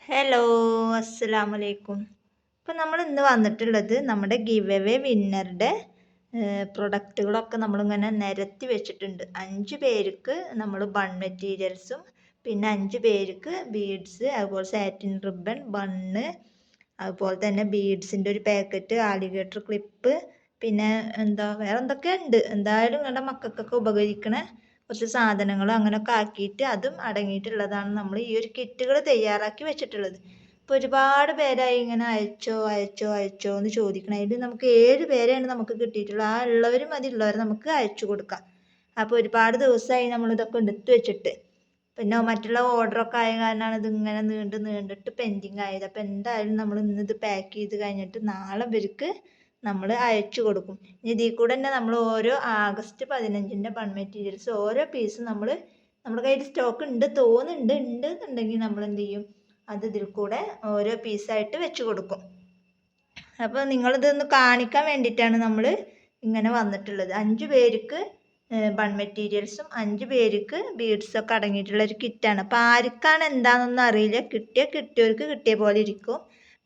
Hello, അസ്സലാമലൈക്കും. ഇപ്പം നമ്മൾ ഇന്ന് വന്നിട്ടുള്ളത് നമ്മുടെ ഗിവ് അവേ വിന്നറുടെ പ്രൊഡക്റ്റുകളൊക്കെ നമ്മളിങ്ങനെ നിരത്തി വെച്ചിട്ടുണ്ട്. 5 പേർക്ക് നമ്മൾ ബൺ മെറ്റീരിയൽസും പിന്നെ 5 പേർക്ക് ബീഡ്സ്, അതുപോലെ സാറ്റിൻ റിബൺ, ബണ്ണ്, അതുപോലെ തന്നെ ബീഡ്സിൻ്റെ ഒരു പാക്കറ്റ്, ആലിഗേറ്റർ ക്ലിപ്പ്, പിന്നെ വേറെ എന്തൊക്കെ ഉണ്ട്. എന്തായാലും നിങ്ങളുടെ മക്കൾക്കൊക്കെ ഉപകരിക്കണ കുറച്ച് സാധനങ്ങൾ അങ്ങനെയൊക്കെ ആക്കിയിട്ട് അതും അടങ്ങിയിട്ടുള്ളതാണ് നമ്മൾ ഈ ഒരു കിറ്റുകൾ തയ്യാറാക്കി വെച്ചിട്ടുള്ളത്. ഇപ്പോൾ ഒരുപാട് പേരായി ഇങ്ങനെ അയച്ചോ അയച്ചോ അയച്ചോ എന്ന് ചോദിക്കണം. ഇതിൽ നമുക്ക് 7 പേരെയാണ് നമുക്ക് കിട്ടിയിട്ടുള്ളത്. ആ ഉള്ളവർ മതി, ഉള്ളവർ നമുക്ക് അയച്ചു കൊടുക്കാം. അപ്പോൾ ഒരുപാട് ദിവസമായി നമ്മളിതൊക്കെ എടുത്തു വെച്ചിട്ട്, പിന്നെ മറ്റുള്ള ഓർഡറൊക്കെ ആയ കാരണമാണ് ഇതിങ്ങനെ നീണ്ടിട്ട് പെൻഡിങ് ആയത്. അപ്പോൾ എന്തായാലും നമ്മൾ ഇന്നിത് പാക്ക് ചെയ്ത് കഴിഞ്ഞിട്ട് നാളെ ഇവർക്ക് നമ്മൾ അയച്ചു കൊടുക്കും. ഇനി ഇതിൽ കൂടെ തന്നെ നമ്മൾ ഓരോ ആഗസ്റ്റ് 15-ൻ്റെ ബൺ മെറ്റീരിയൽസ് ഓരോ പീസ് നമ്മുടെ കയ്യിൽ സ്റ്റോക്ക് ഉണ്ട് എന്നുണ്ടെങ്കിൽ നമ്മൾ എന്ത് ചെയ്യും, അത് ഇതിൽ കൂടെ ഓരോ പീസായിട്ട് വെച്ച് കൊടുക്കും. അപ്പോൾ നിങ്ങളിതൊന്ന് കാണിക്കാൻ വേണ്ടിയിട്ടാണ് നമ്മൾ ഇങ്ങനെ വന്നിട്ടുള്ളത്. 5 പേർക്ക് ബൺ മെറ്റീരിയൽസും 5 പേർക്ക് ബീഡ്സൊക്കെ അടങ്ങിയിട്ടുള്ള ഒരു കിറ്റാണ്. അപ്പോൾ ആർക്കാണ് എന്താണെന്നൊന്നും അറിയില്ല. കിട്ടിയവർക്ക് കിട്ടിയ പോലെ ഇരിക്കും.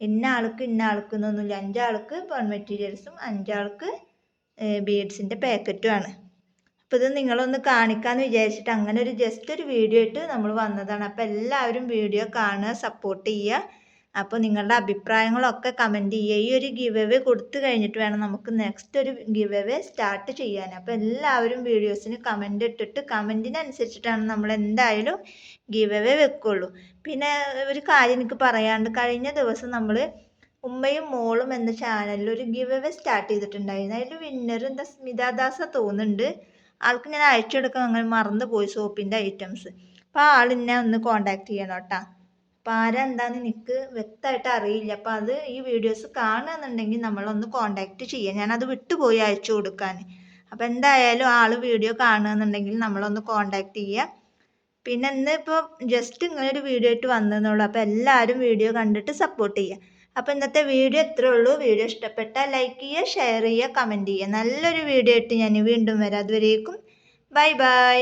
ഇന്ന ആൾക്ക് എന്നൊന്നുമില്ല. 5 ആൾക്ക് ബൺ മെറ്റീരിയൽസും 5 ആൾക്ക് ബീഡ്സിൻ്റെ പാക്കറ്റുമാണ്. അപ്പോൾ ഇത് നിങ്ങളൊന്ന് കാണിക്കാമെന്ന് വിചാരിച്ചിട്ട് അങ്ങനെ ജസ്റ്റ് ഒരു വീഡിയോ ഇട്ട് നമ്മൾ വന്നതാണ്. അപ്പോൾ എല്ലാവരും വീഡിയോ കാണുക, സപ്പോർട്ട് ചെയ്യുക. അപ്പോൾ നിങ്ങളുടെ അഭിപ്രായങ്ങളൊക്കെ കമൻറ്റ് ചെയ്യുക. ഈ ഒരു ഗിവ് അവേ കൊടുത്തു കഴിഞ്ഞിട്ട് വേണം നമുക്ക് നെക്സ്റ്റ് ഒരു ഗിവ് അവേ സ്റ്റാർട്ട് ചെയ്യാൻ. അപ്പോൾ എല്ലാവരും വീഡിയോസിന് കമൻറ്റ് ഇട്ടിട്ട് കമൻറ്റിനനുസരിച്ചിട്ടാണ് നമ്മൾ എന്തായാലും ഗിവ് അവേ വെക്കുള്ളൂ. പിന്നെ ഒരു കാര്യം എനിക്ക് പറയാണ്ട്, കഴിഞ്ഞ ദിവസം നമ്മൾ ഉമ്മയും മോളും എന്ന ചാനലിൽ ഒരു ഗിവ് അവേ സ്റ്റാർട്ട് ചെയ്തിട്ടുണ്ടായിരുന്നു. അതിൽ വിന്നർ സ്മിതാദാസ തോന്നുന്നുണ്ട്. ആൾക്ക് ഞാൻ അയച്ചെടുക്കാൻ അങ്ങനെ മറന്നു പോയി സോപ്പിൻ്റെ ഐറ്റംസ്. അപ്പോൾ ആ ആളിനെ ഒന്ന് കോണ്ടാക്ട് ചെയ്യണം കേട്ടോ. അപ്പോൾ ആരാ എന്താണെന്ന് എനിക്ക് വ്യക്തമായിട്ട് അറിയില്ല. അപ്പോൾ അത് ഈ വീഡിയോസ് കാണുകയെന്നുണ്ടെങ്കിൽ നമ്മളൊന്ന് കോണ്ടാക്ട് ചെയ്യുക. ഞാനത് വിട്ടുപോയി അയച്ചു കൊടുക്കാൻ. അപ്പോൾ എന്തായാലും ആൾ വീഡിയോ കാണുകയെന്നുണ്ടെങ്കിൽ നമ്മളൊന്ന് കോണ്ടാക്ട് ചെയ്യുക. പിന്നെ ഇന്ന് ഇപ്പോൾ ജസ്റ്റ് ഇങ്ങനെ ഒരു വീഡിയോ ആയിട്ട് വന്നതെന്നുള്ളൂ. അപ്പോൾ എല്ലാവരും വീഡിയോ കണ്ടിട്ട് സപ്പോർട്ട് ചെയ്യുക. അപ്പോൾ ഇന്നത്തെ വീഡിയോ ഇത്രയേ ഉള്ളൂ. വീഡിയോ ഇഷ്ടപ്പെട്ടാൽ ലൈക്ക് ചെയ്യുക, ഷെയർ ചെയ്യുക, കമൻറ്റ് ചെയ്യുക. നല്ലൊരു വീഡിയോ ആയിട്ട് ഞാൻ വീണ്ടും വരാം. അതുവരേക്കും ബൈ ബൈ.